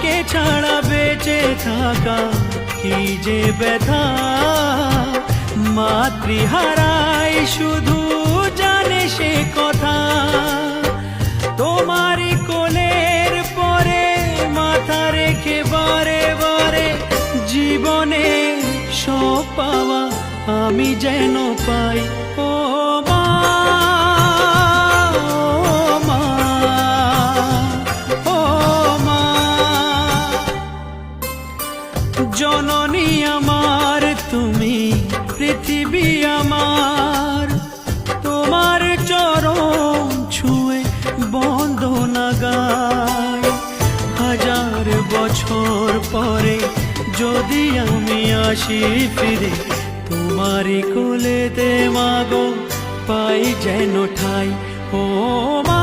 তোমাকে ছাড়া বেঁচে থাকা কি যে ব্যথা, মাতৃহারাই শুধু জানে সে কথা। তোমারই কোলের পরে মাথা রেখে বারে বারে জীবনে সব পাওয়া আমি যেন পাই। ও মা, ও মা, ও মা, জননী আমার তুমি, পৃথিবী আমার, তোমার চরণ ছুঁয়ে বন্দনা গাই। হাজার বছর পরে যদি আমি আসি ফিরে, তোমারই কোলেতে মাগো পাই যেন ঠাই। ও মা।